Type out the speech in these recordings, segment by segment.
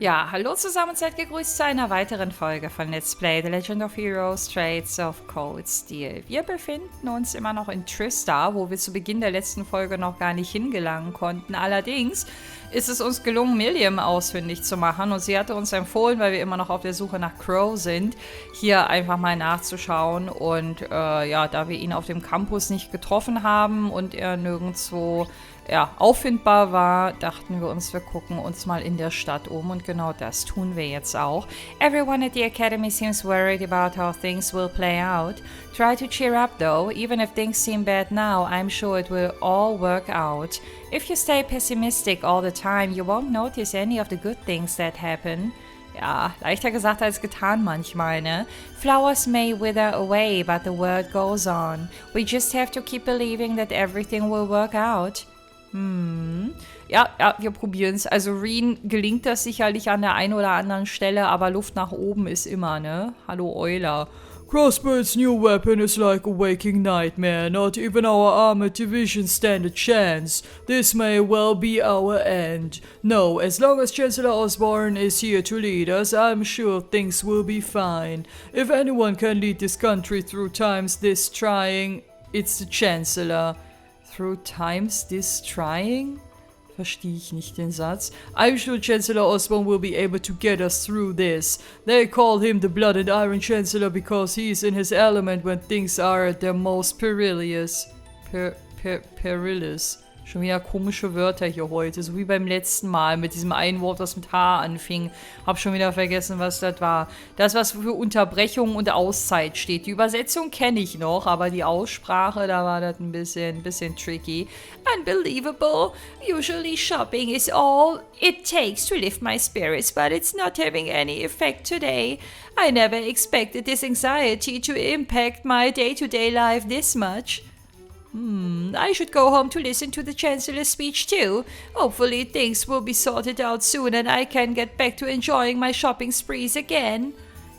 Ja, hallo zusammen und seid gegrüßt zu einer weiteren Folge von Let's Play The Legend of Heroes Traits of Cold Steel. Wir befinden uns immer noch in Trista, wo wir zu Beginn der letzten Folge noch gar nicht hingelangen konnten. Allerdings ist es uns gelungen, Milliam ausfindig zu machen und sie hatte uns empfohlen, weil wir immer noch auf der Suche nach Crow sind, hier einfach mal nachzuschauen und ja, da wir ihn auf dem Campus nicht getroffen haben und er nirgendwo auffindbar war, dachten wir uns, wir gucken uns mal in der Stadt um und genau das tun wir jetzt auch. Everyone at the academy seems worried about how things will play out. Try to cheer up though, even if things seem bad now, I'm sure it will all work out. If you stay pessimistic all the time, you won't notice any of the good things that happen. Ja, leichter gesagt als getan manchmal, ne? Flowers may wither away, but the world goes on. We just have to keep believing that everything will work out. Ja, wir probieren es. Also Reen gelingt das sicherlich an der einen oder anderen Stelle, aber Luft nach oben ist immer, ne? Hallo Euler. Crossbow's new weapon is like a waking nightmare. Not even our armored division stand a chance. This may well be our end. No, as long as Chancellor Osborne is here to lead us, I'm sure things will be fine. If anyone can lead this country through times this trying, it's the Chancellor. Through times this trying? Verstehe ich nicht den Satz. I'm sure Chancellor Osborne will be able to get us through this. They call him the Blood and Iron Chancellor because he's in his element when things are at their most perilous. Perilous. Schon wieder komische Wörter hier heute, so wie beim letzten Mal mit diesem einen Wort, das mit H anfing. Hab schon wieder vergessen, was das war. Das, was für Unterbrechung und Auszeit steht. Die Übersetzung kenne ich noch, aber die Aussprache, da war das ein bisschen tricky. Unbelievable. Usually shopping is all it takes to lift my spirits, but it's not having any effect today. I never expected this anxiety to impact my day-to-day life this much. I should go home to listen to the Chancellor's speech too. Hopefully things will be sorted out soon and I can get back to enjoying my shopping sprees again.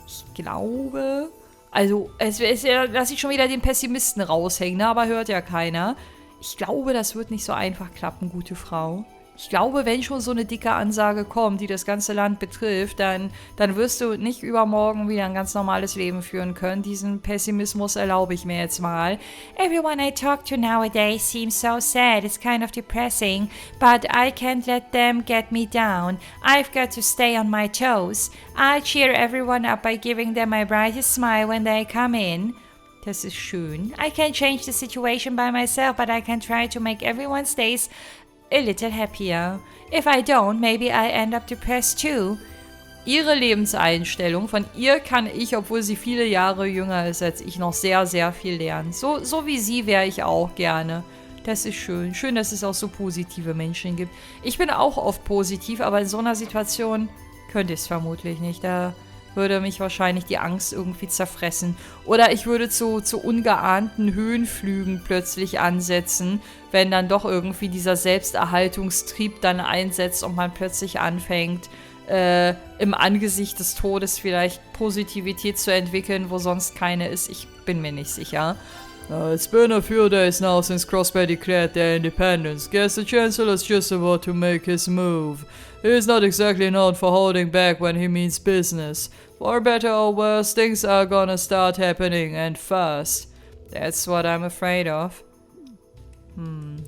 Ich glaube... Also, lasse ich schon wieder den Pessimisten raushängen, ne? Aber hört ja keiner. Ich glaube, das wird nicht so einfach klappen, gute Frau. Ich glaube, wenn schon so eine dicke Ansage kommt, die das ganze Land betrifft, dann wirst du nicht übermorgen wieder ein ganz normales Leben führen können. Diesen Pessimismus erlaube ich mir jetzt mal. Everyone I talk to nowadays seems so sad. It's kind of depressing. But I can't let them get me down. I've got to stay on my toes. I'll cheer everyone up by giving them my brightest smile when they come in. Das ist schön. I can't change the situation by myself, but I can try to make everyone's days a little happier. If I don't, maybe I end up depressed too. Ihre Lebenseinstellung, von ihr kann ich, obwohl sie viele Jahre jünger ist als ich, noch sehr, sehr viel lernen. So wie sie wäre ich auch gerne. Das ist schön. Schön, dass es auch so positive Menschen gibt. Ich bin auch oft positiv, aber in so einer Situation könnte ich es vermutlich nicht. Da würde mich wahrscheinlich die Angst irgendwie zerfressen. Oder ich würde zu ungeahnten Höhenflügen plötzlich ansetzen, wenn dann doch irgendwie dieser Selbsterhaltungstrieb dann einsetzt und man plötzlich anfängt, im Angesicht des Todes vielleicht Positivität zu entwickeln, wo sonst keine ist. Ich bin mir nicht sicher. It's been a few days now since Crossbow declared their independence. Guess the Chancellor's just about to make his move. He's not exactly known for holding back when he means business. For better or worse, things are gonna start happening, and fast. That's what I'm afraid of.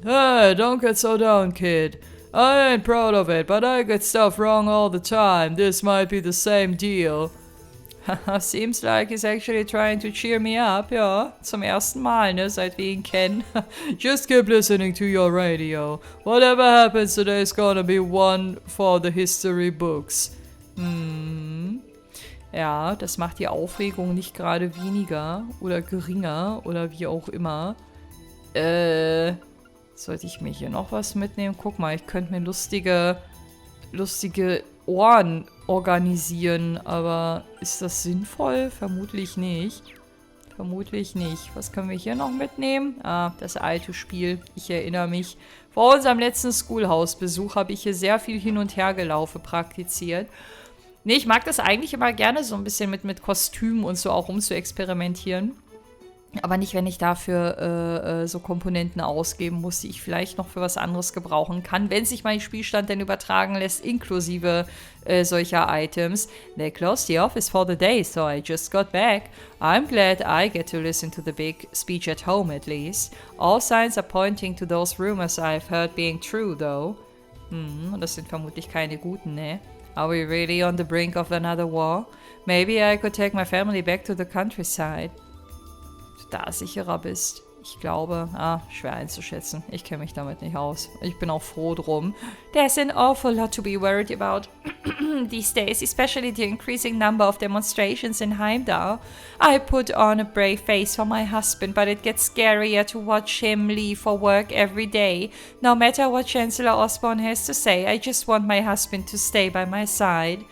Hey, don't get so down, kid. I ain't proud of it, but I get stuff wrong all the time. This might be the same deal. Seems like he's actually trying to cheer me up, ja. Zum ersten Mal, ne, seit wir ihn kennen. Just keep listening to your radio. Whatever happens today is gonna be one for the history books. Ja, das macht die Aufregung nicht gerade weniger oder geringer oder wie auch immer. Sollte ich mir hier noch was mitnehmen? Guck mal, ich könnte mir lustige Ohren organisieren, aber ist das sinnvoll? Vermutlich nicht. Vermutlich nicht. Was können wir hier noch mitnehmen? Ah, das alte Spiel. Ich erinnere mich. Vor unserem letzten Schoolhouse-Besuch habe ich hier sehr viel Hin- und Hergelaufe praktiziert. Nee, ich mag das eigentlich immer gerne so ein bisschen mit Kostümen und so auch rumzuexperimentieren. Aber nicht, wenn ich dafür so Komponenten ausgeben muss, die ich vielleicht noch für was anderes gebrauchen kann, wenn sich mein Spielstand denn übertragen lässt, inklusive solcher Items. They closed the office for the day, so I just got back. I'm glad I get to listen to the big speech at home at least. All signs are pointing to those rumors I've heard being true, though. Und das sind vermutlich keine guten, ne? Are we really on the brink of another war? Maybe I could take my family back to the countryside. Da sicherer bist. Ich glaube, schwer einzuschätzen. Ich kenne mich damit nicht aus. Ich bin auch froh drum. There's an awful lot to be worried about these days, especially the increasing number of demonstrations in Heimdall. I put on a brave face for my husband, but it gets scarier to watch him leave for work every day. No matter what Chancellor Osborne has to say, I just want my husband to stay by my side.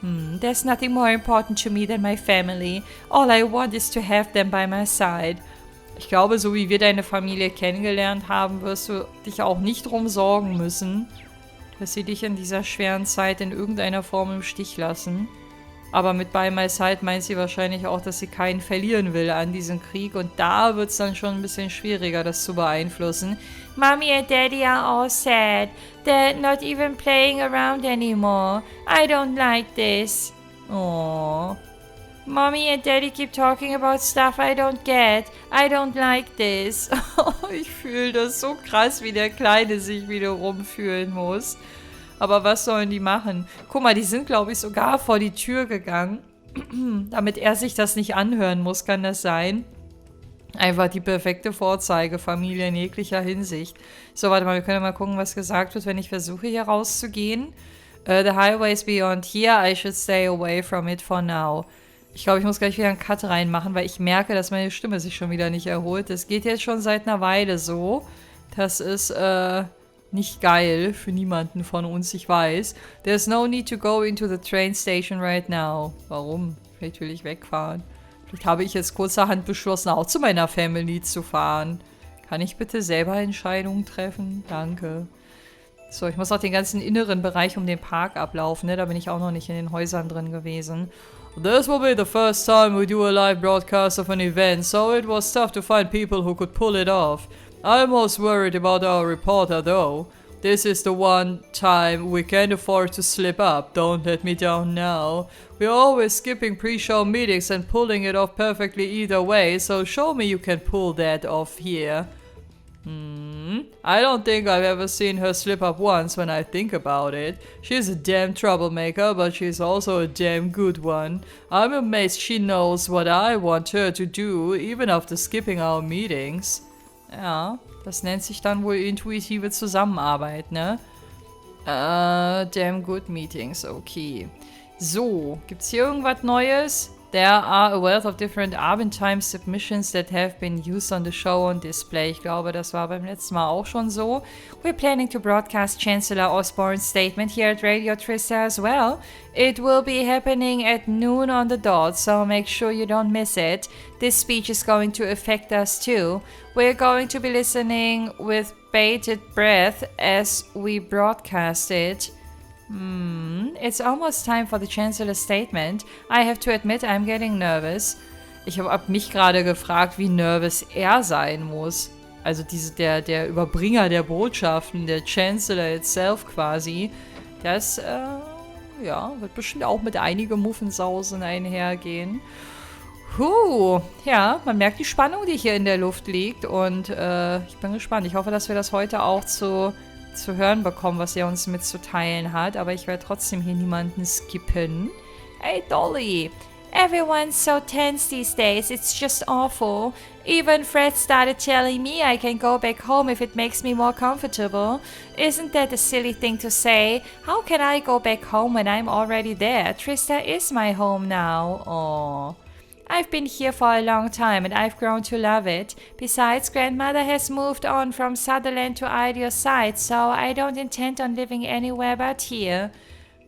There's nothing more important to me than my family. All I want is to have them by my side. Ich glaube, so wie wir deine Familie kennengelernt haben, wirst du dich auch nicht drum sorgen müssen, dass sie dich in dieser schweren Zeit in irgendeiner Form im Stich lassen. Aber mit by my side meint sie wahrscheinlich auch, dass sie keinen verlieren will an diesem Krieg. Und da wird es dann schon ein bisschen schwieriger, das zu beeinflussen. Mommy and Daddy are all sad. They're not even playing around anymore. I don't like this. Aww. Mommy and Daddy keep talking about stuff I don't get. I don't like this. Ich fühle das so krass, wie der Kleine sich wiederum fühlen muss. Aber was sollen die machen? Guck mal, die sind, glaube ich, sogar vor die Tür gegangen, damit er sich das nicht anhören muss, kann das sein? Einfach die perfekte Vorzeigefamilie in jeglicher Hinsicht. So, warte mal, wir können mal gucken, was gesagt wird, wenn ich versuche, hier rauszugehen. The highway's beyond here. I should stay away from it for now. Ich glaube, ich muss gleich wieder einen Cut reinmachen, weil ich merke, dass meine Stimme sich schon wieder nicht erholt. Das geht jetzt schon seit einer Weile so. Das ist, nicht geil für niemanden von uns, ich weiß. There's no need to go into the train station right now. Warum? Vielleicht will ich wegfahren. Vielleicht habe ich jetzt kurzerhand beschlossen, auch zu meiner Family zu fahren. Kann ich bitte selber Entscheidungen treffen? Danke. So, ich muss auch den ganzen inneren Bereich um den Park ablaufen, ne? Da bin ich auch noch nicht in den Häusern drin gewesen. This will be the first time we do a live broadcast of an event, so it was tough to find people who could pull it off. I'm most worried about our reporter, though. This is the one time we can't afford to slip up. Don't let me down now. We're always skipping pre-show meetings and pulling it off perfectly either way, so show me you can pull that off here. I don't think I've ever seen her slip up once when I think about it. She's a damn troublemaker, but she's also a damn good one. I'm amazed she knows what I want her to do, even after skipping our meetings. Ja, das nennt sich dann wohl intuitive Zusammenarbeit, ne? Damn good meetings, okay. So, gibt's hier irgendwas Neues? There are a wealth of different Abentime submissions that have been used on the show on display. Ich glaube, das war beim letzten Mal auch schon so. We're planning to broadcast Chancellor Osborne's statement here at Radio Trista as well. It will be happening at noon on the dot, so make sure you don't miss it. This speech is going to affect us too. We're going to be listening with bated breath as we broadcast it. It's almost time for the Chancellor's statement. I have to admit, I'm getting nervous. Ich habe mich gerade gefragt, wie nervös er sein muss. Also der Überbringer der Botschaften, der Chancellor itself quasi. Das, wird bestimmt auch mit einigen Muffensausen einhergehen. Ja, man merkt die Spannung, die hier in der Luft liegt. Und ich bin gespannt. Ich hoffe, dass wir das heute auch zu hören bekommen, was er uns mitzuteilen hat. Aber ich werde trotzdem hier niemanden skippen. Hey, Dolly! Everyone's so tense these days. It's just awful. Even Fred started telling me I can go back home if it makes me more comfortable. Isn't that a silly thing to say? How can I go back home when I'm already there? Trista is my home now. Aww. I've been here for a long time and I've grown to love it. Besides, Grandmother has moved on from Sutherland to Ideal Side, so I don't intend on living anywhere but here.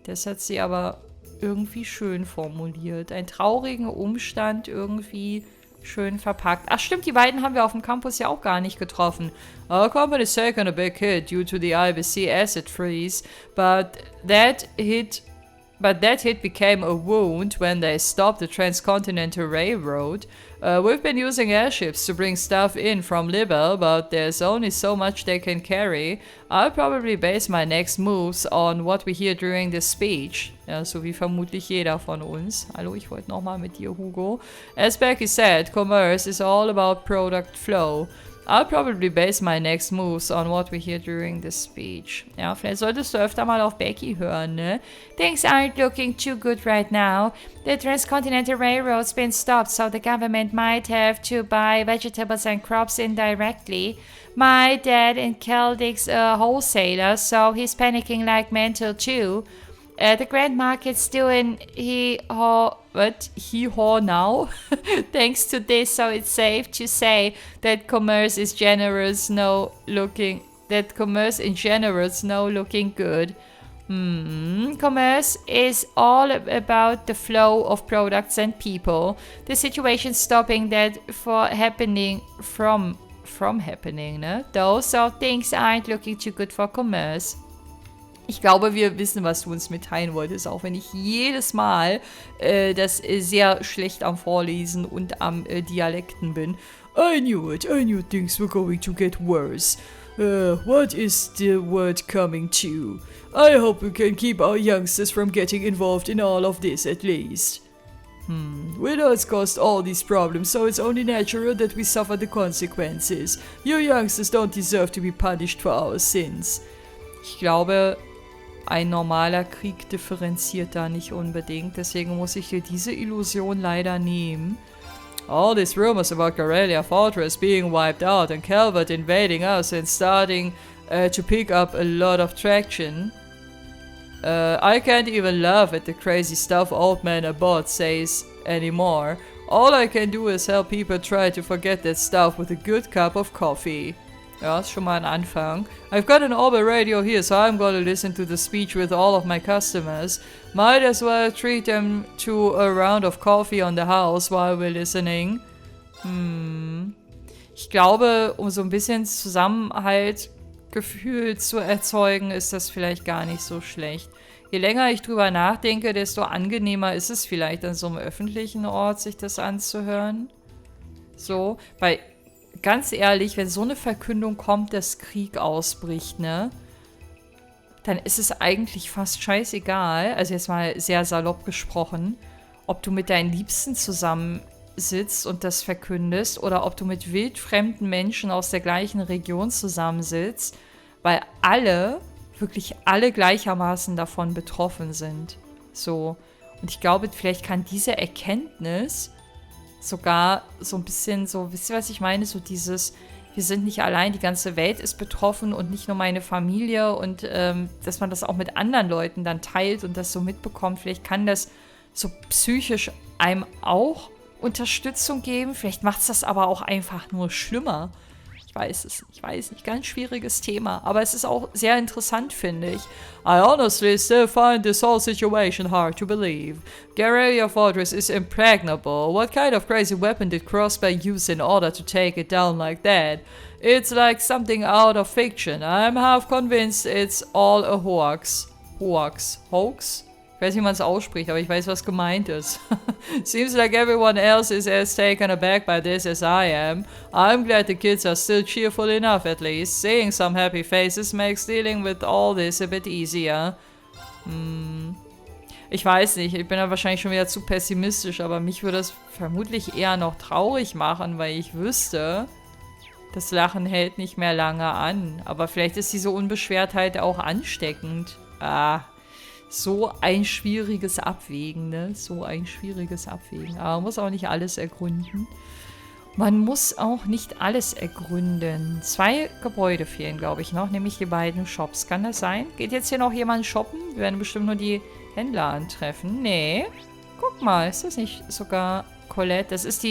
Das hat sie aber irgendwie schön formuliert. Einen traurigen Umstand irgendwie schön verpackt. Ach stimmt, die beiden haben wir auf dem Campus ja auch gar nicht getroffen. Our company's taken a big hit due to the IBC asset freeze, but that hit But that hit became a wound when they stopped the Transcontinental Railroad. We've been using airships to bring stuff in from Libel, but there's only so much they can carry. I'll probably base my next moves on what we hear during the speech. Ja, so wie vermutlich jeder von uns. Hallo, ich wollte nochmal mit dir, Hugo. As Becky said, commerce is all about product flow. I'll probably base my next moves on what we hear during the speech. Ja, vielleicht solltest du öfter mal auf Becky hören, ne? Things aren't looking too good right now. The Transcontinental Railroad's been stopped, so the government might have to buy vegetables and crops indirectly. My dad in Celtic's a wholesaler, so he's panicking like mental too. The Grand Market's still in hee-haw now. Thanks to this, so it's safe to say that commerce in general is now looking good. Commerce is all about the flow of products and people. The situation's stopping that from happening, ne? Though, so things aren't looking too good for commerce. Ich glaube, wir wissen, was du uns mitteilen wolltest, auch wenn ich jedes Mal das sehr schlecht am Vorlesen und am Dialekten bin. I knew it. I knew things were going to get worse. What is the word coming to? I hope we can keep our youngsters from getting involved in all of this at least. We know it's caused all these problems, so it's only natural that we suffer the consequences. You youngsters don't deserve to be punished for our sins. Ich glaube, ein normaler Krieg differenziert da nicht unbedingt, deswegen muss ich dir diese Illusion leider nehmen. All these rumors about Garrelia Fortress being wiped out and Calvert invading us and starting to pick up a lot of traction. I can't even laugh at the crazy stuff Old Man Abbott says anymore. All I can do is help people try to forget that stuff with a good cup of coffee. Ja, ist schon mal ein Anfang. I've got an Orbital radio here, so I'm gonna listen to the speech with all of my customers. Might as well treat them to a round of coffee on the house while we're listening. Ich glaube, um so ein bisschen Zusammenhaltgefühl zu erzeugen, ist das vielleicht gar nicht so schlecht. Je länger ich drüber nachdenke, desto angenehmer ist es vielleicht an so einem öffentlichen Ort, sich das anzuhören. So, weil ganz ehrlich, wenn so eine Verkündung kommt, dass Krieg ausbricht, ne, dann ist es eigentlich fast scheißegal, also jetzt mal sehr salopp gesprochen, ob du mit deinen Liebsten zusammensitzt und das verkündest oder ob du mit wildfremden Menschen aus der gleichen Region zusammensitzt, weil wirklich alle gleichermaßen davon betroffen sind. So. Und ich glaube, vielleicht kann diese Erkenntnis sogar so ein bisschen so, wisst ihr, was ich meine? So dieses, wir sind nicht allein, die ganze Welt ist betroffen und nicht nur meine Familie und dass man das auch mit anderen Leuten dann teilt und das so mitbekommt. Vielleicht kann das so psychisch einem auch Unterstützung geben. Vielleicht macht es das aber auch einfach nur schlimmer. Ich weiß nicht, ganz schwieriges Thema, aber es ist auch sehr interessant, finde ich. I honestly still find this whole situation hard to believe. Garrelia Fortress is impregnable. What kind of crazy weapon did Crossbow use in order to take it down like that? It's like something out of fiction. I'm half convinced it's all a hoax. Hoax? Ich weiß nicht, wie man es ausspricht, aber ich weiß, was gemeint ist. Seems like everyone else is as taken aback by this as I am. I'm glad the kids are still cheerful enough at least. Seeing some happy faces makes dealing with all this a bit easier. Ich weiß nicht, ich bin da wahrscheinlich schon wieder zu pessimistisch, aber mich würde das vermutlich eher noch traurig machen, weil ich wüsste, das Lachen hält nicht mehr lange an. Aber vielleicht ist diese Unbeschwertheit auch ansteckend. So ein schwieriges Abwägen, ne? So ein schwieriges Abwägen. Aber man muss auch nicht alles ergründen. Man muss auch nicht alles ergründen. 2 Gebäude fehlen, glaube ich, noch. Nämlich die beiden Shops. Kann das sein? Geht jetzt hier noch jemand shoppen? Wir werden bestimmt nur die Händler antreffen. Nee. Guck mal, ist das nicht sogar Colette? Das ist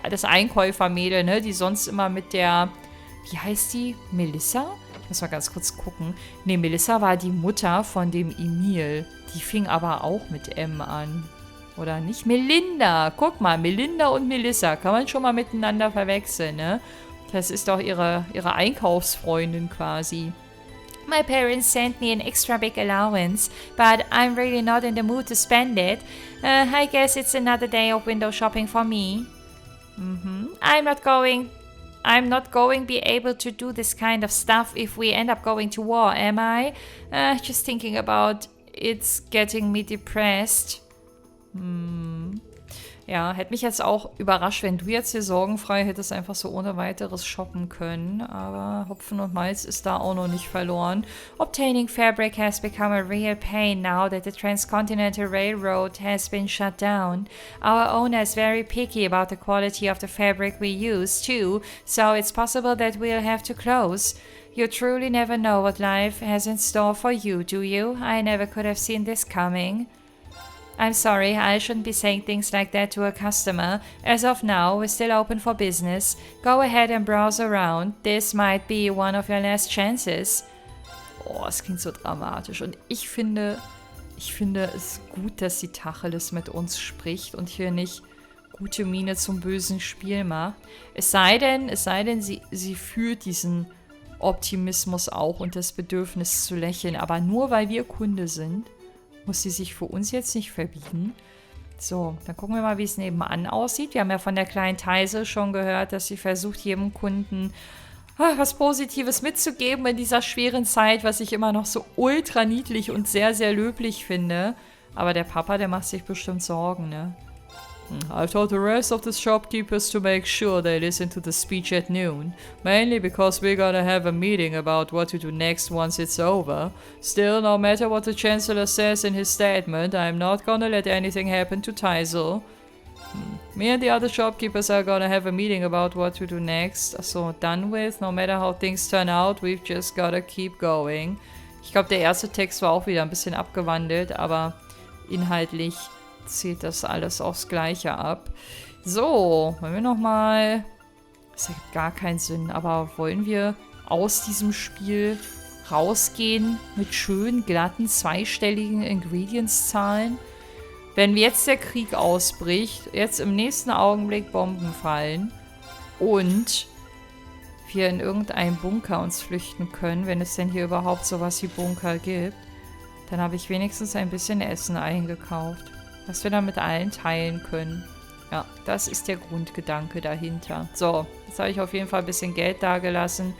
das Einkäufermädel, ne? Die sonst immer mit der... Wie heißt die? Melissa? Ich muss mal ganz kurz gucken. Ne, Melissa war die Mutter von dem Emil. Die fing aber auch mit M an. Oder nicht? Melinda. Guck mal, Melinda und Melissa. Kann man schon mal miteinander verwechseln, ne? Das ist doch ihre Einkaufsfreundin quasi. My parents sent me an extra big allowance, but I'm really not in the mood to spend it. I guess it's another day of window shopping for me. I'm not going be able to do this kind of stuff if we end up going to war, am I? Just thinking about it's getting me depressed. Ja, hätte mich jetzt auch überrascht, wenn du jetzt hier sorgenfrei hättest einfach so ohne weiteres shoppen können. Aber Hopfen und Malz ist da auch noch nicht verloren. Obtaining fabric has become a real pain now that the Transcontinental Railroad has been shut down. Our owner is very picky about the quality of the fabric we use, too, so it's possible that we'll have to close. You truly never know what life has in store for you, do you? I never could have seen this coming. I'm sorry, I shouldn't be saying things like that to a customer. As of now, we're still open for business. Go ahead and browse around. This might be one of your last chances. Oh, es klingt so dramatisch. Und ich finde es gut, dass die Tacheles mit uns spricht und hier nicht gute Miene zum bösen Spiel macht. Es sei denn, sie fühlt diesen Optimismus auch und das Bedürfnis zu lächeln. Aber nur weil wir Kunde sind, muss sie sich für uns jetzt nicht verbieten. So, dann gucken wir mal, wie es nebenan aussieht. Wir haben ja von der kleinen Teise schon gehört, dass sie versucht, jedem Kunden was Positives mitzugeben in dieser schweren Zeit, was ich immer noch so ultra niedlich und sehr, sehr löblich finde. Aber der Papa, der macht sich bestimmt Sorgen, ne? I've told the rest of the shopkeepers to make sure they listen to the speech at noon, mainly because we're gonna have a meeting about what to do next once it's over. Still, no matter what the Chancellor says in his statement, I'm not gonna let anything happen to Teisel. Me and the other shopkeepers are gonna have a meeting about what to do next. So, done with, no matter how things turn out, we've just gotta keep going. Ich glaube, der erste Text war auch wieder ein bisschen abgewandelt, aber inhaltlich zieht das alles aufs Gleiche ab. So, wollen wir nochmal... Das ergibt gar keinen Sinn, aber wollen wir aus diesem Spiel rausgehen mit schönen, glatten, zweistelligen Ingredients-Zahlen? Wenn jetzt der Krieg ausbricht, jetzt im nächsten Augenblick Bomben fallen und wir in irgendeinen Bunker uns flüchten können, wenn es denn hier überhaupt sowas wie Bunker gibt, dann habe ich wenigstens ein bisschen Essen eingekauft, was wir dann mit allen teilen können. Ja, das ist der Grundgedanke dahinter. So, jetzt habe ich auf jeden Fall ein bisschen Geld dagelassen.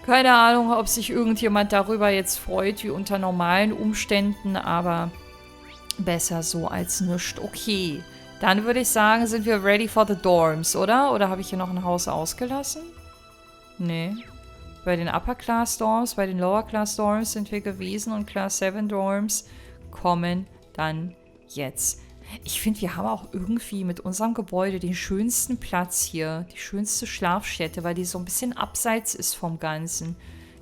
Keine Ahnung, ob sich irgendjemand darüber jetzt freut, wie unter normalen Umständen, aber besser so als nichts. Okay, dann würde ich sagen, sind wir ready for the dorms, oder? Oder habe ich hier noch ein Haus ausgelassen? Nee. Bei den Upper Class Dorms, bei den Lower Class Dorms sind wir gewesen und Class 7 Dorms kommen dann jetzt. Ich finde, wir haben auch irgendwie mit unserem Gebäude den schönsten Platz hier, die schönste Schlafstätte, weil die so ein bisschen abseits ist vom Ganzen.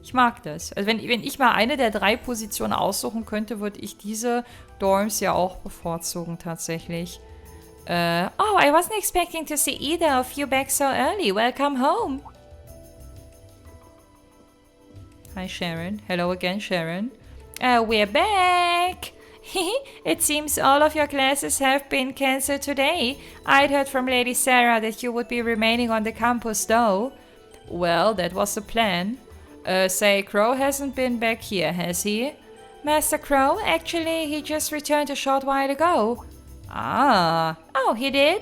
Ich mag das. Also wenn ich mal eine der 3 Positionen aussuchen könnte, würde ich diese Dorms ja auch bevorzugen tatsächlich. Oh, I wasn't expecting to see either of you back so early. Welcome home. Hi, Sharon. Hello again, Sharon. We're back. It seems all of your classes have been cancelled today. I'd heard from Lady Sarah that you would be remaining on the campus though. Well, that was the plan. Say, Crow hasn't been back here, has he? Master Crow? Actually, he just returned a short while ago. Ah. Oh, he did?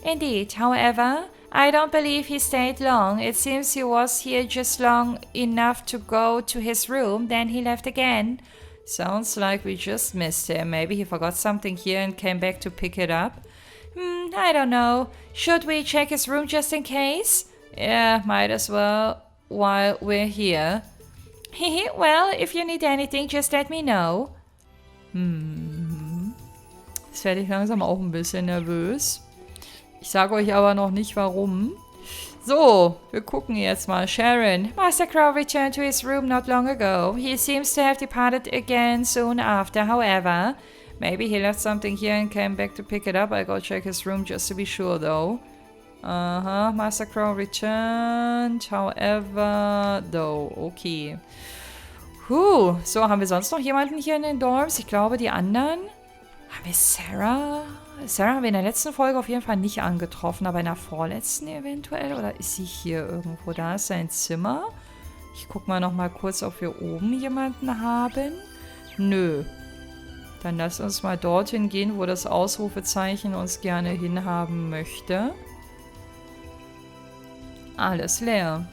Indeed. However, I don't believe he stayed long. It seems he was here just long enough to go to his room, then he left again. Sounds like we just missed him. Maybe he forgot something here and came back to pick it up. I don't know. Should we check his room just in case? Yeah, might as well while we're here. Well, if you need anything, just let me know. Jetzt werde ich langsam auch ein bisschen nervös. Ich sage euch aber noch nicht, warum. So, wir gucken jetzt mal. Sharon. Master Crow returned to his room not long ago. He seems to have departed again soon after, however. Maybe he left something here and came back to pick it up. I'll go check his room just to be sure, though. Master Crow returned, however, though. Okay. So, haben wir sonst noch jemanden hier in den Dorms? Ich glaube, die anderen... Haben wir Sarah? Sarah haben wir in der letzten Folge auf jeden Fall nicht angetroffen, aber in der vorletzten eventuell? Oder ist sie hier irgendwo? Da ist sein Zimmer. Ich guck mal noch mal kurz, ob wir oben jemanden haben. Nö. Dann lass uns mal dorthin gehen, wo das Ausrufezeichen uns gerne hinhaben möchte. Alles leer.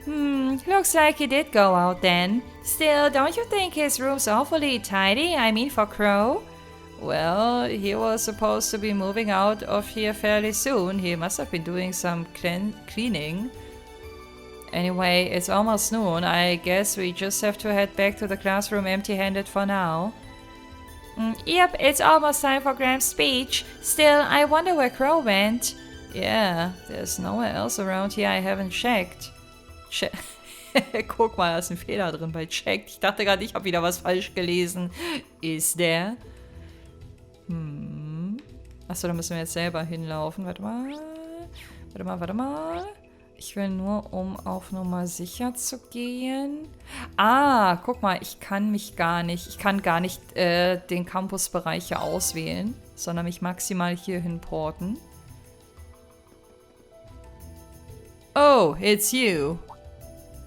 Looks like he did go out then. Still, don't you think his room's awfully tidy? I mean, for Crow? Well, he was supposed to be moving out of here fairly soon. He must have been doing some cleaning. Anyway, it's almost noon. I guess we just have to head back to the classroom empty-handed for now. Yep, it's almost time for Graham's speech. Still, I wonder where Crow went. Yeah, there's nowhere else around here I haven't checked. Guck mal, da ist ein Fehler drin bei checked. Ich dachte gerade, ich habe wieder was falsch gelesen. Ist der? Achso, da müssen wir jetzt selber hinlaufen. Warte mal. Ich will nur, um auf Nummer sicher zu gehen. Ah, guck mal, ich kann gar nicht den Campusbereich hier auswählen, sondern mich maximal hier hinporten. Oh, it's you.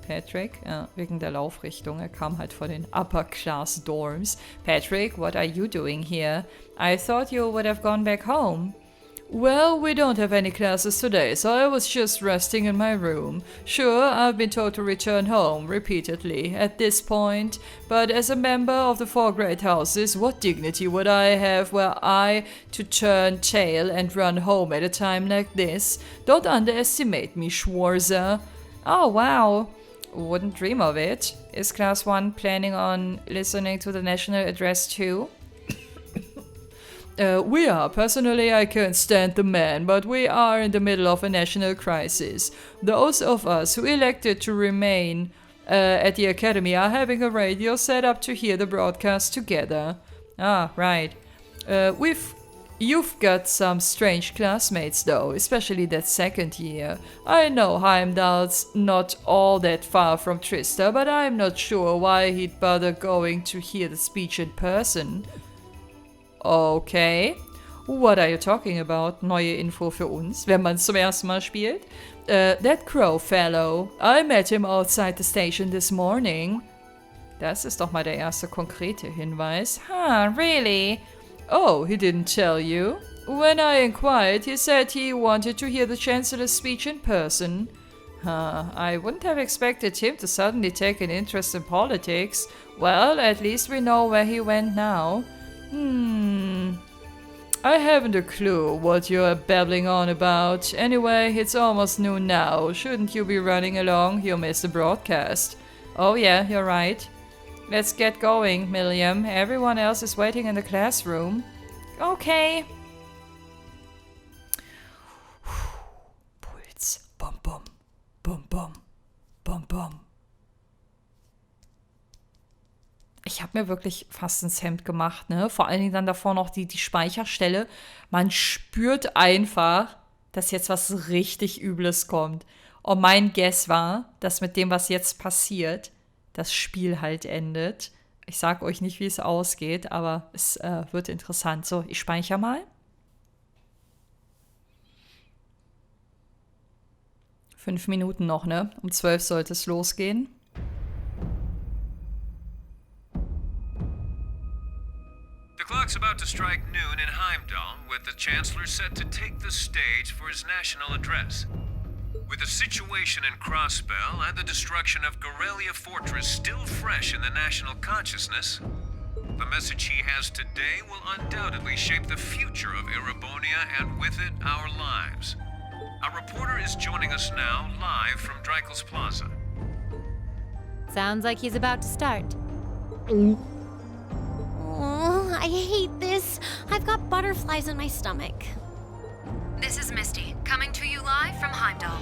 Patrick, wegen der Laufrichtung, er kam halt von den Upper Class Dorms. Patrick, what are you doing here? I thought you would have gone back home. Well, we don't have any classes today, so I was just resting in my room. Sure, I've been told to return home repeatedly at this point, but as a member of the 4 great houses, what dignity would I have were I to turn tail and run home at a time like this? Don't underestimate me, Schwarzer. Oh, wow. Wouldn't dream of it. Is Class 1 planning on listening to the national address too? We are. Personally, I can't stand the man, but we are in the middle of a national crisis. Those of us who elected to remain at the academy are having a radio set up to hear the broadcast together. Ah, right. You've got some strange classmates though, especially that second year. I know Heimdall's not all that far from Trista, but I'm not sure why he'd bother going to hear the speech in person. Okay. What are you talking about? Neue Info für uns, wenn man es zum ersten Mal spielt. That Crow fellow. I met him outside the station this morning. Das ist doch mal der erste konkrete Hinweis. Huh, really? Oh, he didn't tell you? When I inquired, he said he wanted to hear the Chancellor's speech in person. I wouldn't have expected him to suddenly take an interest in politics. Well, at least we know where he went now. I haven't a clue what you're babbling on about. Anyway, it's almost noon now. Shouldn't you be running along? You'll miss the broadcast. Oh yeah, you're right. Let's get going, Milliam. Everyone else is waiting in the classroom. Okay. Puls. Bum bum. Bum bum. Bum bum. Ich habe mir wirklich fast ins Hemd gemacht, ne? Vor allen Dingen dann davor noch die Speicherstelle. Man spürt einfach, dass jetzt was richtig Übles kommt. Und mein Guess war, dass mit dem, was jetzt passiert, das Spiel halt endet. Ich sag euch nicht, wie es ausgeht, aber es wird interessant. So, ich speichere mal. 5 Minuten noch, ne? Um 12 sollte es losgehen. The clock's about to strike noon in Heimdall, with the Chancellor set to take the stage for his national address. With the situation in Crossbell and the destruction of Gorelia Fortress still fresh in the national consciousness, the message he has today will undoubtedly shape the future of Erebonia and with it our lives. Our reporter is joining us now live from Dreikel's Plaza. Sounds like he's about to start. Oh, I hate this. I've got butterflies in my stomach. This is Misty, coming to you live from Heimdall.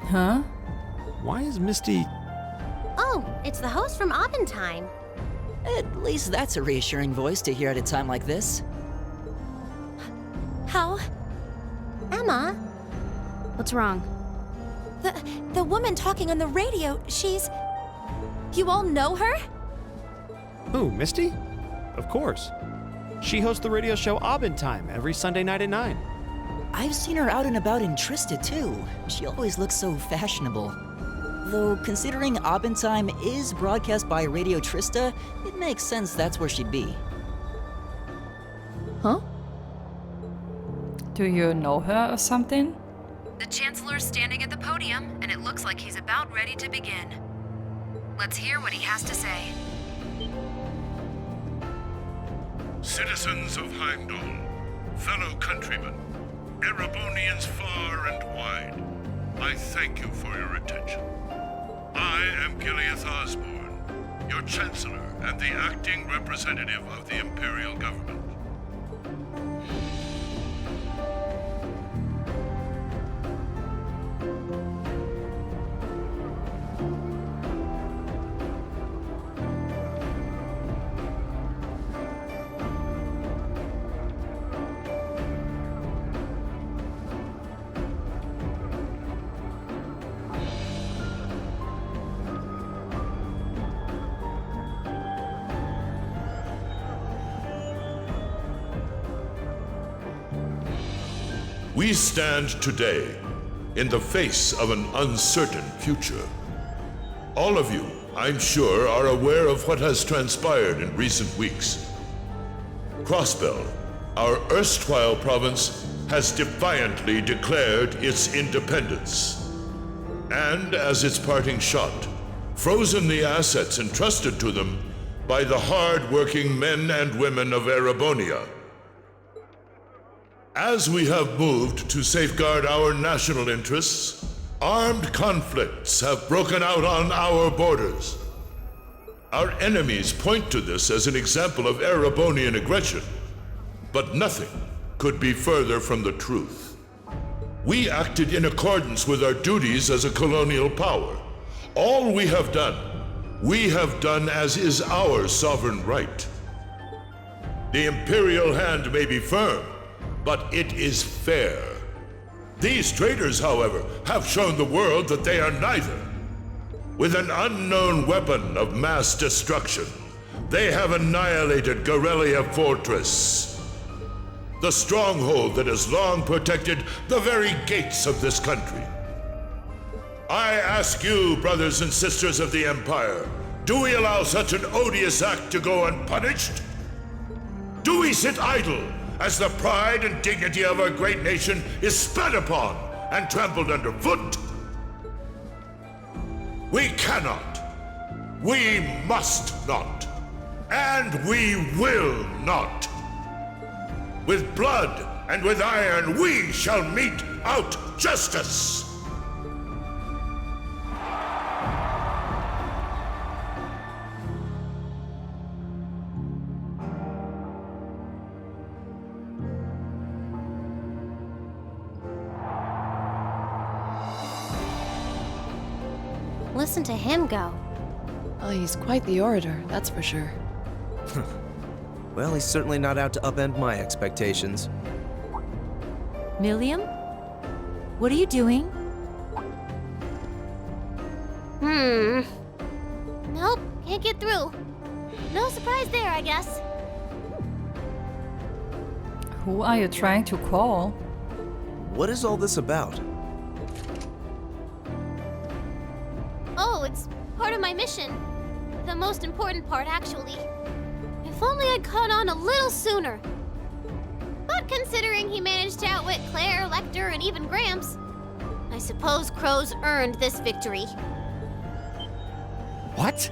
Huh? Why is Misty... Oh, it's the host from Abendtime. At least that's a reassuring voice to hear at a time like this. How? Emma? What's wrong? The woman talking on the radio, she's... You all know her? Who, Misty? Of course. She hosts the radio show Abendtime every Sunday night at 9. I've seen her out and about in Trista too. She always looks so fashionable. Though, considering Abendtime is broadcast by Radio Trista, it makes sense that's where she'd be. Huh? Do you know her or something? The Chancellor's standing at the podium, and it looks like he's about ready to begin. Let's hear what he has to say. Citizens of Heimdall, fellow countrymen, Erebonians far and wide, I thank you for your attention. I am Gileath Osborne, your Chancellor and the acting representative of the Imperial Government. We stand today in the face of an uncertain future. All of you, I'm sure, are aware of what has transpired in recent weeks. Crossbell, our erstwhile province, has defiantly declared its independence. And as its parting shot, frozen the assets entrusted to them by the hard-working men and women of Erebonia. As we have moved to safeguard our national interests, armed conflicts have broken out on our borders. Our enemies point to this as an example of Erebonian aggression, but nothing could be further from the truth. We acted in accordance with our duties as a colonial power. All we have done as is our sovereign right. The imperial hand may be firm, but it is fair. These traitors, however, have shown the world that they are neither. With an unknown weapon of mass destruction, they have annihilated Gorelia Fortress, the stronghold that has long protected the very gates of this country. I ask you, brothers and sisters of the Empire, do we allow such an odious act to go unpunished? Do we sit idle as the pride and dignity of our great nation is spat upon and trampled underfoot? We cannot, we must not, and we will not. With blood and with iron we shall mete out justice. Listen to him go. Oh, he's quite the orator, that's for sure. Well, he's certainly not out to upend my expectations. Milliam? What are you doing? Nope, can't get through. No surprise there, I guess. Who are you trying to call? What is all this about? Oh, it's part of my mission. The most important part, actually. If only I'd caught on a little sooner. But considering he managed to outwit Claire, Lecter, and even Gramps, I suppose Crow's earned this victory. What?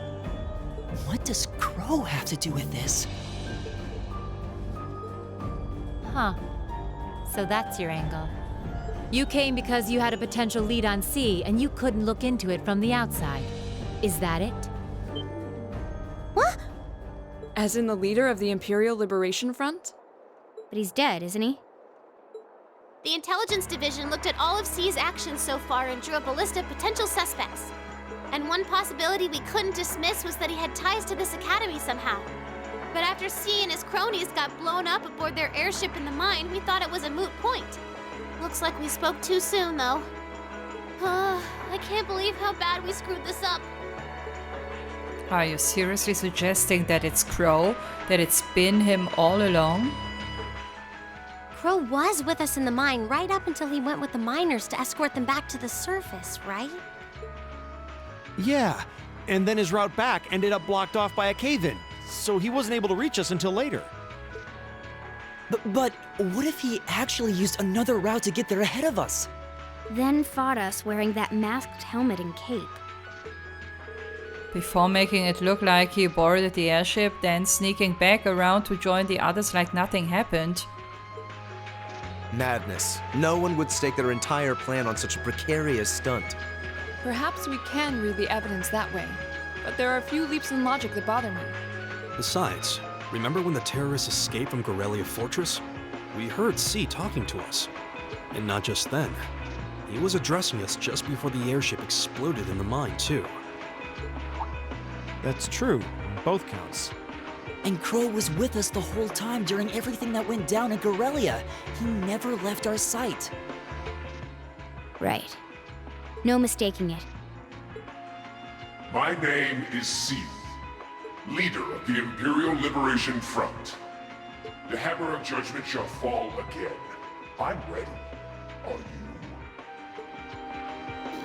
What does Crow have to do with this? Huh. So that's your angle. You came because you had a potential lead on C and you couldn't look into it from the outside. Is that it? What? As in the leader of the Imperial Liberation Front? But he's dead, isn't he? The Intelligence Division looked at all of C's actions so far and drew up a list of potential suspects. And one possibility we couldn't dismiss was that he had ties to this academy somehow. But after C and his cronies got blown up aboard their airship in the mine, we thought it was a moot point. Looks like we spoke too soon, though. I can't believe how bad we screwed this up. Are you seriously suggesting that it's Crow? That it's been him all along? Crow was with us in the mine right up until he went with the miners to escort them back to the surface, right? Yeah, and then his route back ended up blocked off by a cave-in, so he wasn't able to reach us until later. But what if he actually used another route to get there ahead of us? Then fought us wearing that masked helmet and cape. Before making it look like he boarded the airship, then sneaking back around to join the others like nothing happened. Madness. No one would stake their entire plan on such a precarious stunt. Perhaps we can read the evidence that way, but there are a few leaps in logic that bother me. Besides, remember when the terrorists escaped from Gorelia Fortress? We heard C talking to us. And not just then. He was addressing us just before the airship exploded in the mine, too. That's true, on both counts. And Crow was with us the whole time during everything that went down in Gorelia. He never left our sight. Right. No mistaking it. My name is C, leader of the Imperial Liberation Front. The hammer of judgment shall fall again. I'm ready. Are you?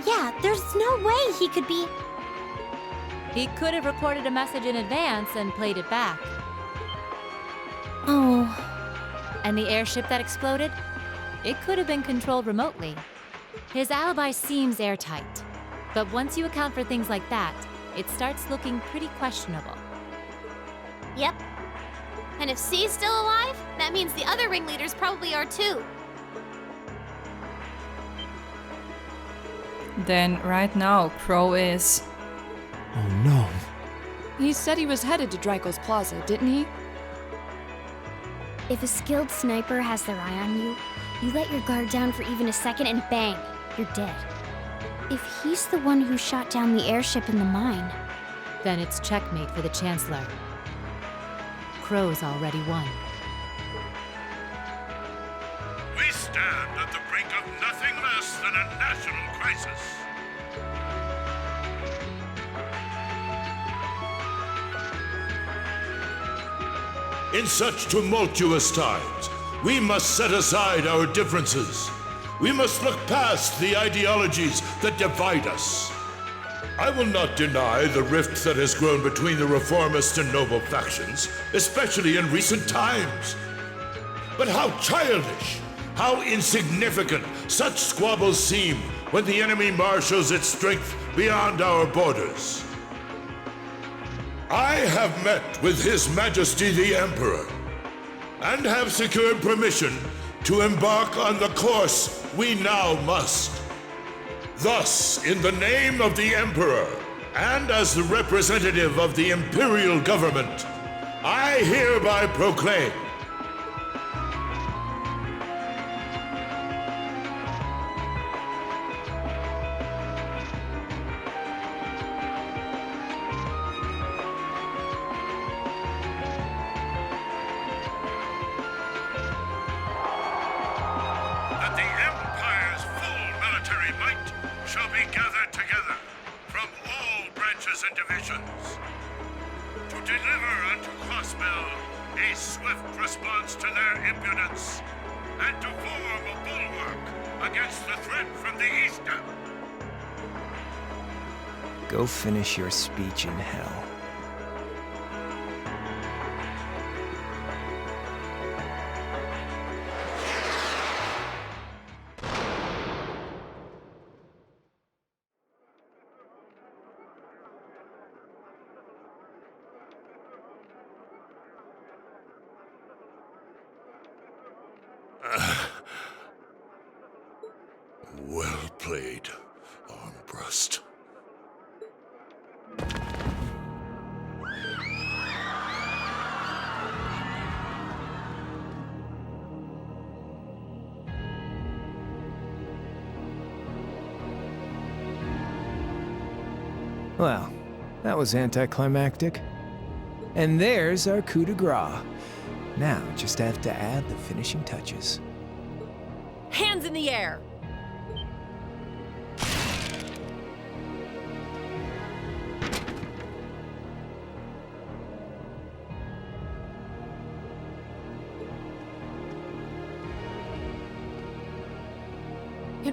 Yeah, there's no way he could be... He could have recorded a message in advance and played it back. Oh. And the airship that exploded? It could have been controlled remotely. His alibi seems airtight. But once you account for things like that, it starts looking pretty questionable. Yep. And if C's still alive, that means the other ringleaders probably are too. Then right now, Crow is... Oh no. He said he was headed to Draco's Plaza, didn't he? If a skilled sniper has their eye on you, you let your guard down for even a second and bang, you're dead. If he's the one who shot down the airship in the mine, then it's checkmate for the Chancellor. Crow's already won. We stand at the brink of nothing less than a national crisis. In such tumultuous times, we must set aside our differences. We must look past the ideologies that divide us. I will not deny the rift that has grown between the reformist and noble factions, especially in recent times. But how childish, how insignificant such squabbles seem when the enemy marshals its strength beyond our borders. I have met with His Majesty the Emperor, and have secured permission to embark on the course we now must. Thus, in the name of the Emperor, and as the representative of the Imperial Government, I hereby proclaim that the Empire's full military might shall be gathered together from all branches and divisions to deliver unto Crossbell a swift response to their impudence and to form a bulwark against the threat from the east. Go finish your speech in hell. Well played, Armbrust. Well, that was anticlimactic. And there's our coup de grace. Now, just have to add the finishing touches. Hands in the air!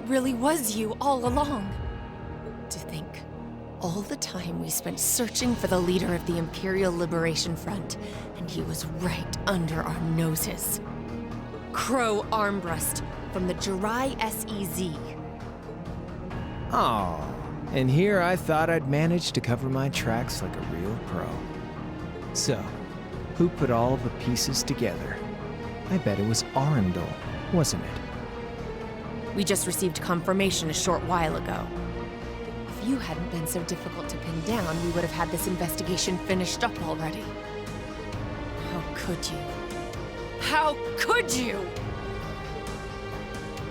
really was you all along. To think, all the time we spent searching for the leader of the Imperial Liberation Front, and he was right under our noses. Crow Armbrust from the Jirai SEZ. Aw, and here I thought I'd managed to cover my tracks like a real pro. So, who put all the pieces together? I bet it was Arundel, wasn't it? We just received confirmation a short while ago. If you hadn't been so difficult to pin down, we would have had this investigation finished up already. How could you? How could you?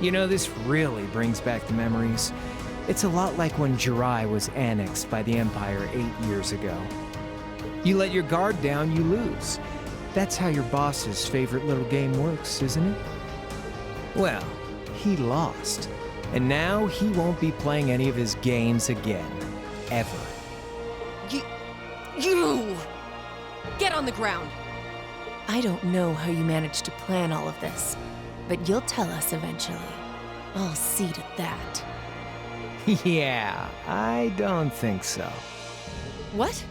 You know, this really brings back the memories. It's a lot like when Jirai was annexed by the Empire 8 years ago. You let your guard down, you lose. That's how your boss's favorite little game works, isn't it? Well, he lost. And now he won't be playing any of his games again. Ever. You! Get on the ground! I don't know how you managed to plan all of this, but you'll tell us eventually. I'll see to that. Yeah, I don't think so. What?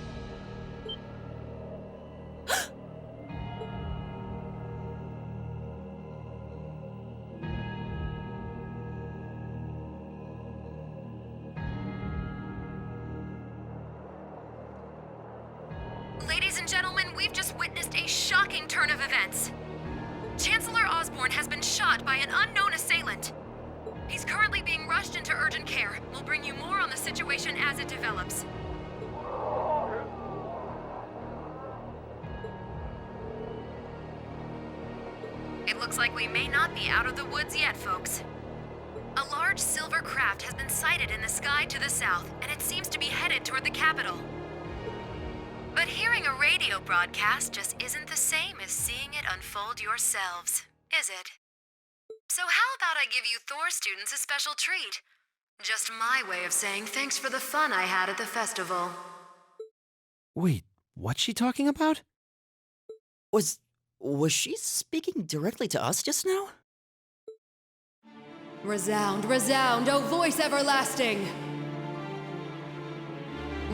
Ladies and gentlemen, we've just witnessed a shocking turn of events. Chancellor Osborne has been shot by an unknown assailant. He's currently being rushed into urgent care. We'll bring you more on the situation as it develops. It looks like we may not be out of the woods yet, folks. A large silver craft has been sighted in the sky to the south, and it seems to be headed toward the capital. But hearing a radio broadcast just isn't the same as seeing it unfold yourselves, is it? So how about I give you Thor students a special treat? Just my way of saying thanks for the fun I had at the festival. Wait, what's she talking about? Was she speaking directly to us just now? Resound, resound, O voice everlasting!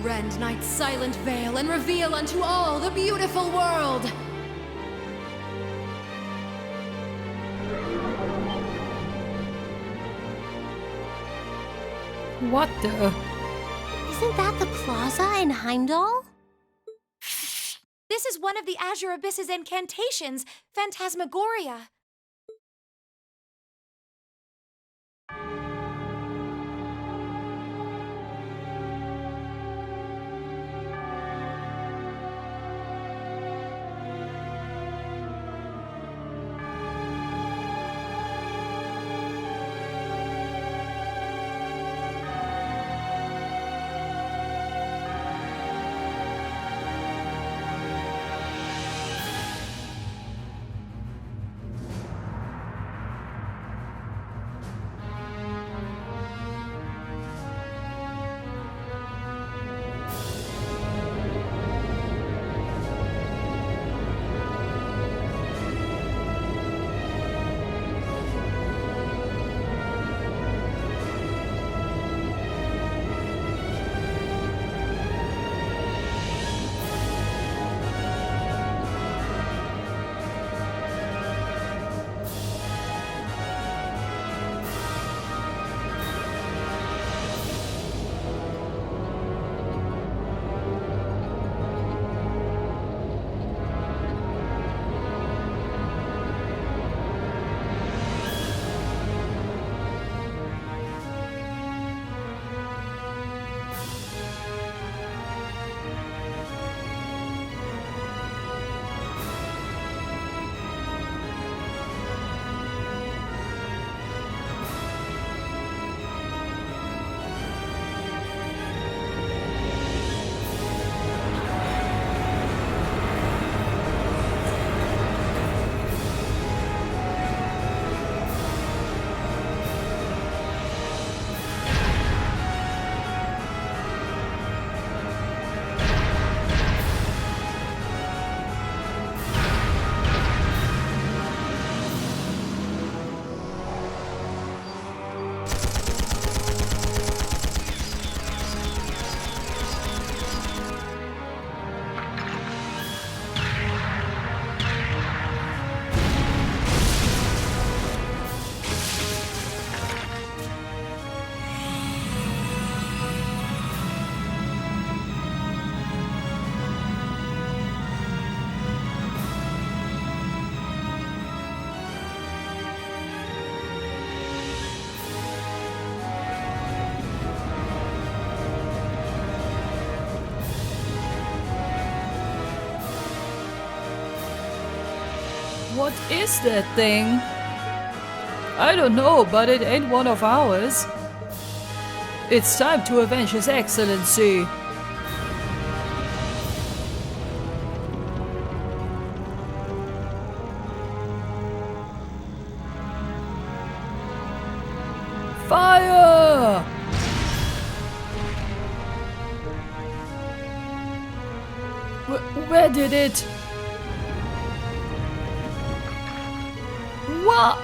Rend night's silent veil and reveal unto all the beautiful world! What the? Isn't that the plaza in Heimdall? This is one of the Azure Abyss's incantations, Phantasmagoria. What is that thing? I don't know, but it ain't one of ours. It's time to avenge His Excellency. Fire! Where did it? What?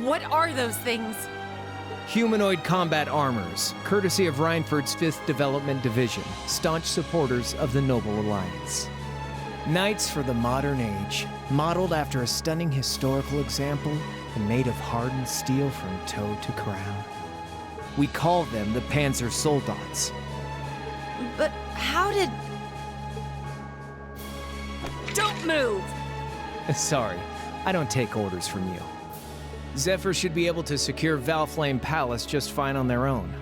What are those things? Humanoid combat armors, courtesy of Reinford's 5th Development Division, staunch supporters of the Noble Alliance. Knights for the modern age, modeled after a stunning historical example and made of hardened steel from toe to crown. We call them the Panzer Soldats. But how did... Don't move! Sorry, I don't take orders from you. Zephyr should be able to secure Valflame Palace just fine on their own.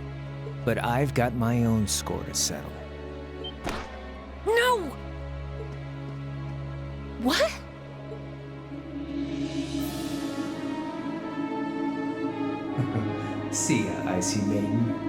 But I've got my own score to settle. No! What? See ya, Icy Maiden.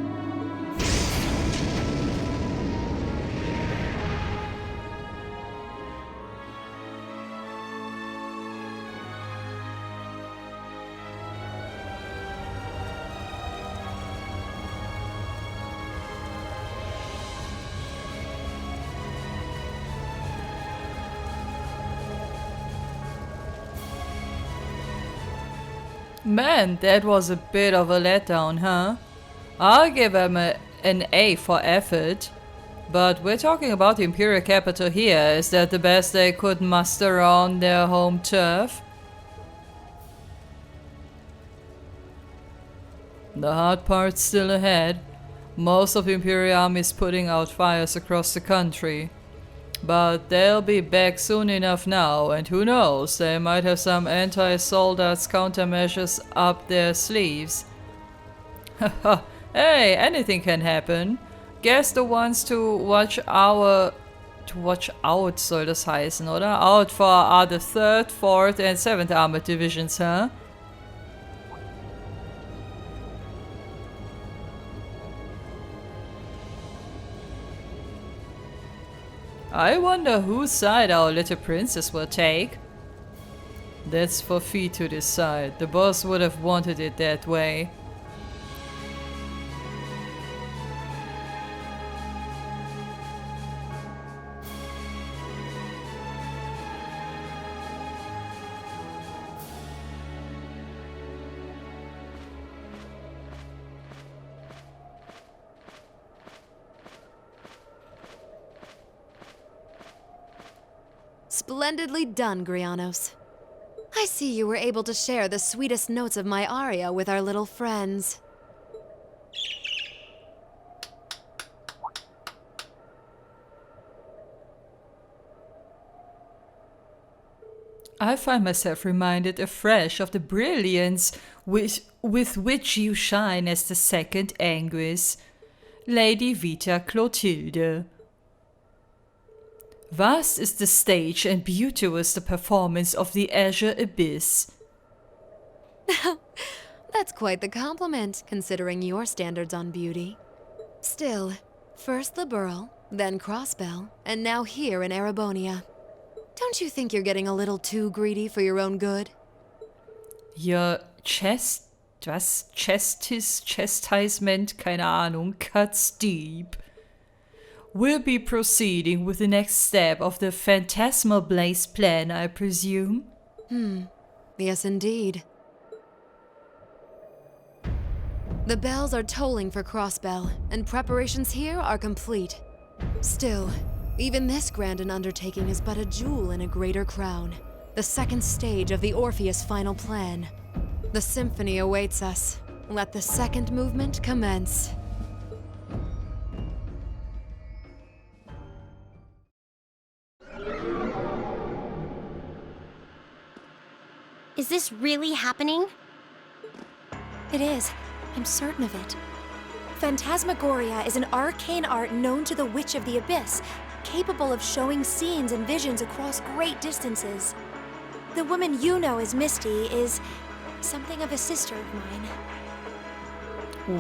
Man, that was a bit of a letdown, huh? I'll give them an A for effort. But we're talking about the Imperial capital here. Is that the best they could muster on their home turf? The hard part's still ahead. Most of the Imperial army is putting out fires across the country. But they'll be back soon enough now, and who knows, they might have some anti-soldats countermeasures up their sleeves. Haha, hey, anything can happen. Guess the ones to watch out soll das heißen, oder? Out for are the 3rd, 4th and 7th Armored Divisions, huh? I wonder whose side our little princess will take. That's for Fee to decide. The boss would have wanted it that way. Splendidly done, Grianos. I see you were able to share the sweetest notes of my aria with our little friends. I find myself reminded afresh of the brilliance with which you shine as the 2nd Anguis, Lady Vita Clotilde. Vast is the stage and beauteous the performance of the Azure Abyss. That's quite the compliment, considering your standards on beauty. Still, first Liberal, then Crossbell, and now here in Erebonia. Don't you think you're getting a little too greedy for your own good? Your chastisement, keine Ahnung, cuts deep. We'll be proceeding with the next step of the Phantasmal Blaze plan, I presume? Yes, indeed. The bells are tolling for Crossbell, and preparations here are complete. Still, even this grand an undertaking is but a jewel in a greater crown. The second stage of the Orpheus final plan. The symphony awaits us. Let the second movement commence. Is this really happening? It is. I'm certain of it. Phantasmagoria is an arcane art known to the Witch of the Abyss, capable of showing scenes and visions across great distances. The woman you know as Misty is something of a sister of mine.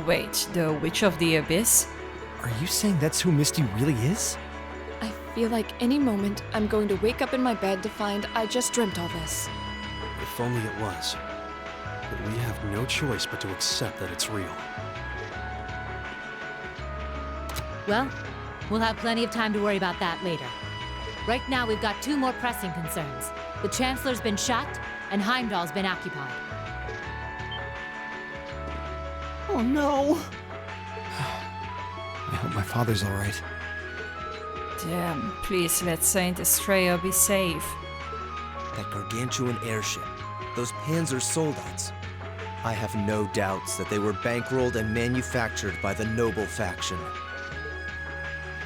Wait, the Witch of the Abyss? Are you saying that's who Misty really is? I feel like any moment I'm going to wake up in my bed to find I just dreamt all this. If only it was. But we have no choice but to accept that it's real. Well, we'll have plenty of time to worry about that later. Right now, we've got two more pressing concerns. The Chancellor's been shot, and Heimdall's been occupied. Oh no! I hope my father's alright. Damn, please let Saint Estrella be safe. That gargantuan airship, those Panzer soldats. I have no doubts that they were bankrolled and manufactured by the noble faction.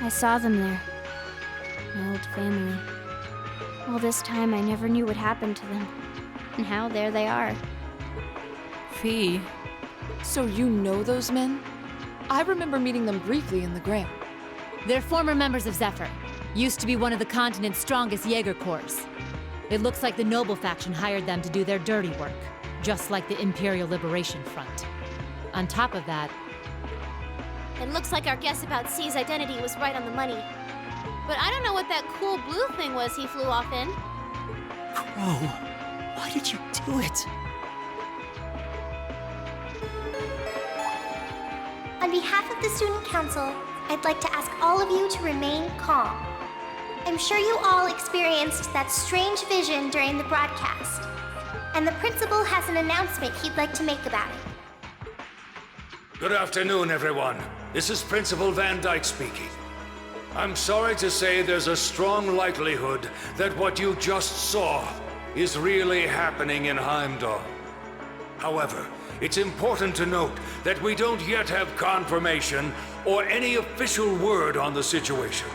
I saw them there. My old family. All this time I never knew what happened to them. Now there they are. Fee. So you know those men? I remember meeting them briefly in the Grail. They're former members of Zephyr. Used to be one of the continent's strongest Jaeger corps. It looks like the Noble faction hired them to do their dirty work, just like the Imperial Liberation Front. On top of that... It looks like our guess about C's identity was right on the money. But I don't know what that cool blue thing was he flew off in. Crow, why did you do it? On behalf of the Student Council, I'd like to ask all of you to remain calm. I'm sure you all experienced that strange vision during the broadcast, and the principal has an announcement he'd like to make about it. Good afternoon, everyone. This is Principal Van Dyke speaking. I'm sorry to say there's a strong likelihood that what you just saw is really happening in Heimdall. However, it's important to note that we don't yet have confirmation or any official word on the situation.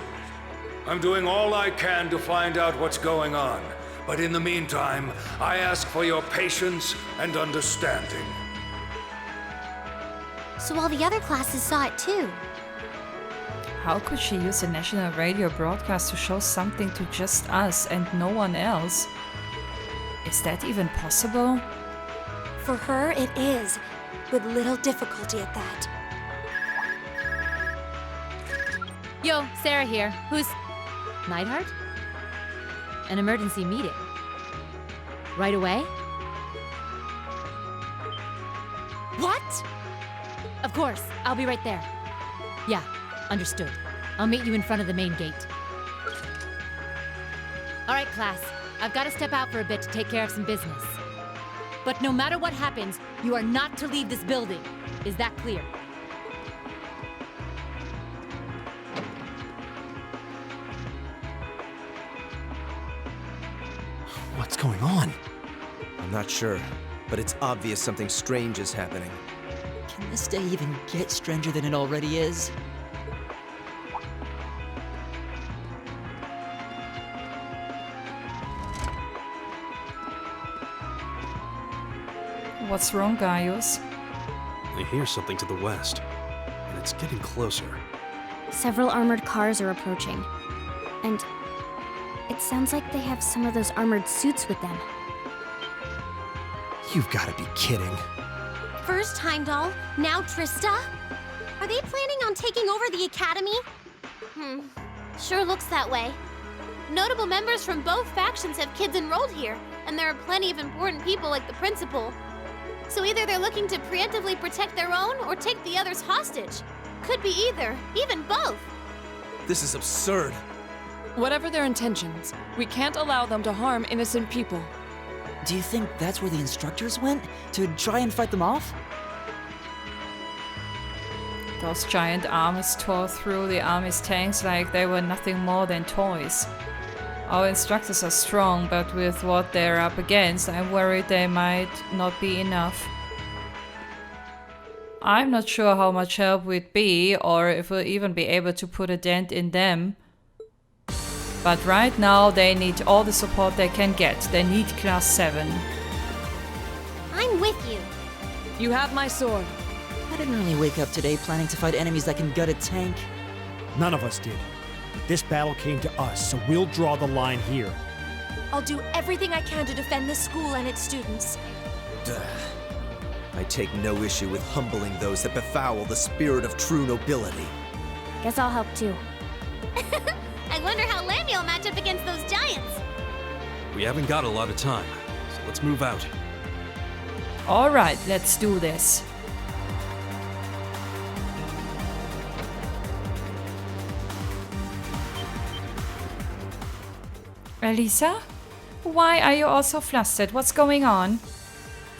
I'm doing all I can to find out what's going on, but in the meantime, I ask for your patience and understanding. So all the other classes saw it too. How could she use a national radio broadcast to show something to just us and no one else? Is that even possible? For her, it is, with little difficulty at that. Yo, Sarah here. Who's... Neidhart? An emergency meeting. Right away? What? Of course, I'll be right there. Yeah, understood. I'll meet you in front of the main gate. All right, class. I've got to step out for a bit to take care of some business. But no matter what happens, you are not to leave this building. Is that clear? What's going on? I'm not sure, but it's obvious something strange is happening. Can this day even get stranger than it already is? What's wrong, Gaius? I hear something to the west, and it's getting closer. Several armored cars are approaching. And it sounds like they have some of those armored suits with them. You've got to be kidding. First Heimdall, now Trista? Are they planning on taking over the academy? Sure looks that way. Notable members from both factions have kids enrolled here, and there are plenty of important people like the principal. So either they're looking to preemptively protect their own or take the others hostage. Could be either, even both. This is absurd. Whatever their intentions, we can't allow them to harm innocent people. Do you think that's where the instructors went? To try and fight them off? Those giant armies tore through the army's tanks like they were nothing more than toys. Our instructors are strong, but with what they're up against, I'm worried they might not be enough. I'm not sure how much help we'd be, or if we'll even be able to put a dent in them. But right now, they need all the support they can get. They need Class 7. I'm with you. You have my sword. I didn't really wake up today planning to fight enemies that can gut a tank. None of us did. This battle came to us, so we'll draw the line here. I'll do everything I can to defend this school and its students. Duh. I take no issue with humbling those that befoul the spirit of true nobility. Guess I'll help too. I wonder how Lamia'll match up against those giants. We haven't got a lot of time, so let's move out. Alright, let's do this. Elisa? Why are you all so flustered? What's going on?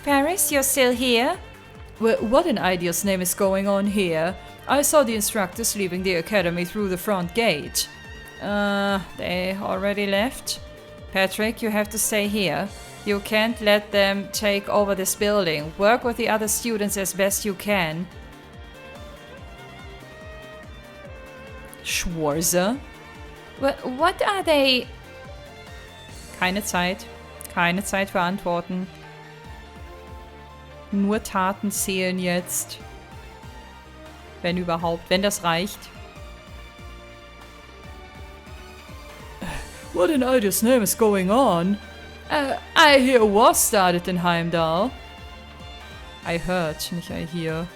Paris, you're still here? What in idea's name is going on here? I saw the instructors leaving the academy through the front gate. They already left? Patrick, you have to stay here. You can't let them take over this building. Work with the other students as best you can. Schwarze? What are they? Keine Zeit. Keine Zeit für Antworten. Nur Taten zählen jetzt. Wenn überhaupt. Wenn das reicht. What in idea's name is going on? I hear a war started in Heimdall. I heard, nicht I hear.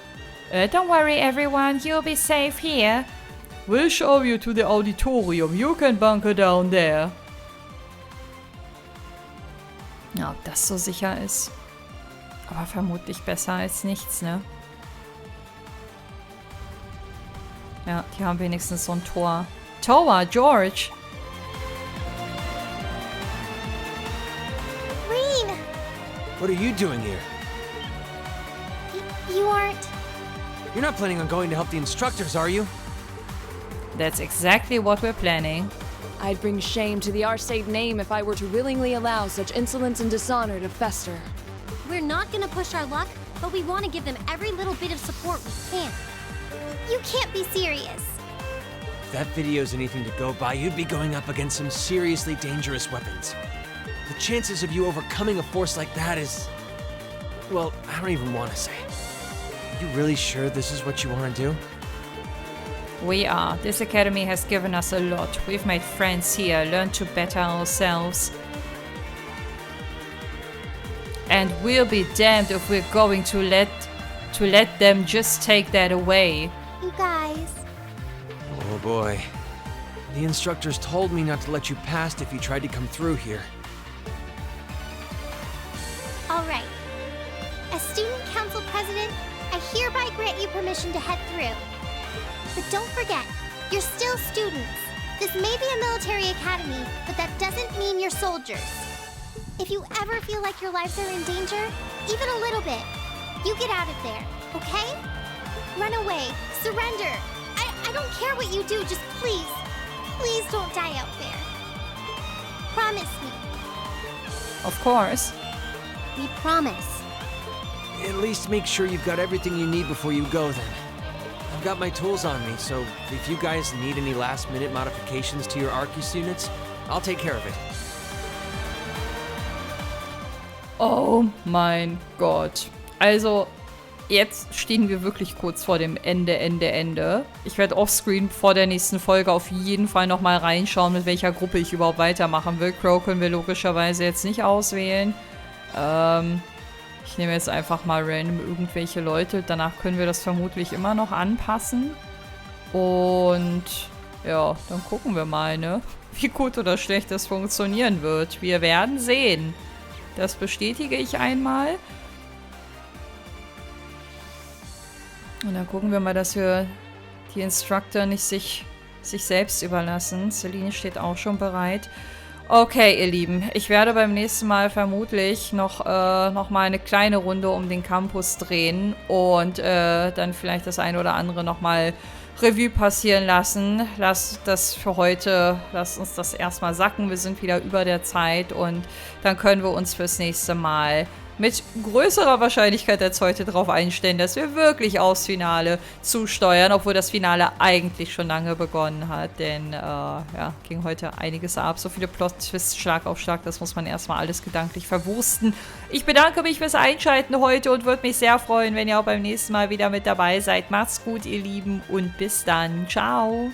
Don't worry everyone, you'll be safe here. We'll show you to the auditorium. You can bunker down there. Ja, ob das so sicher ist. Aber vermutlich besser als nichts, ne? Ja, die haben wenigstens so ein Tor. Tower, George! Green! What are you doing here? You aren't... You're not planning on going to help the instructors, are you? That's exactly what we're planning. I'd bring shame to the Arcade name if I were to willingly allow such insolence and dishonor to fester. We're not gonna push our luck, but we want to give them every little bit of support we can. You can't be serious. If that video's anything to go by, you'd be going up against some seriously dangerous weapons. The chances of you overcoming a force like that is... well, I don't even want to say. Are you really sure this is what you want to do? We are. This academy has given us a lot. We've made friends here, learned to better ourselves. And we'll be damned if we're going to let them just take that away. You guys... Oh boy. The instructors told me not to let you past if you tried to come through here. All right. As Student Council President, I hereby grant you permission to head through. But don't forget, you're still students. This may be a military academy, but that doesn't mean you're soldiers. If you ever feel like your lives are in danger, even a little bit, you get out of there, okay? Run away, surrender. I don't care what you do, just please don't die out there. Promise me. Of course. We promise. At least make sure you've got everything you need before you go then. I've got my tools on me, so if you guys need any last-minute modifications to your Arcus units, I'll take care of it. Oh mein Gott. Also, jetzt stehen wir wirklich kurz vor dem Ende. Ich werde offscreen vor der nächsten Folge auf jeden Fall nochmal reinschauen, mit welcher Gruppe ich überhaupt weitermachen will. Crow können wir logischerweise jetzt nicht auswählen. Ich nehme jetzt einfach mal random irgendwelche Leute. Danach können wir das vermutlich immer noch anpassen. Und ja, dann gucken wir mal, ne? Wie gut oder schlecht das funktionieren wird. Wir werden sehen. Das bestätige ich einmal. Und dann gucken wir mal, dass wir die Instructor nicht sich sich selbst überlassen. Celine steht auch schon bereit. Okay, ihr Lieben, ich werde beim nächsten Mal vermutlich noch mal eine kleine Runde um den Campus drehen und dann vielleicht das eine oder andere noch mal Revue passieren lassen. Lasst uns das erstmal sacken. Wir sind wieder über der Zeit und dann können wir uns fürs nächste Mal mit größerer Wahrscheinlichkeit als heute darauf einstellen, dass wir wirklich aufs Finale zusteuern, obwohl das Finale eigentlich schon lange begonnen hat, denn ja, ging heute einiges ab. So viele Plot-Twists, Schlag auf Schlag, das muss man erstmal alles gedanklich verwursten. Ich bedanke mich fürs Einschalten heute und würde mich sehr freuen, wenn ihr auch beim nächsten Mal wieder mit dabei seid. Macht's gut, ihr Lieben, und bis dann. Ciao!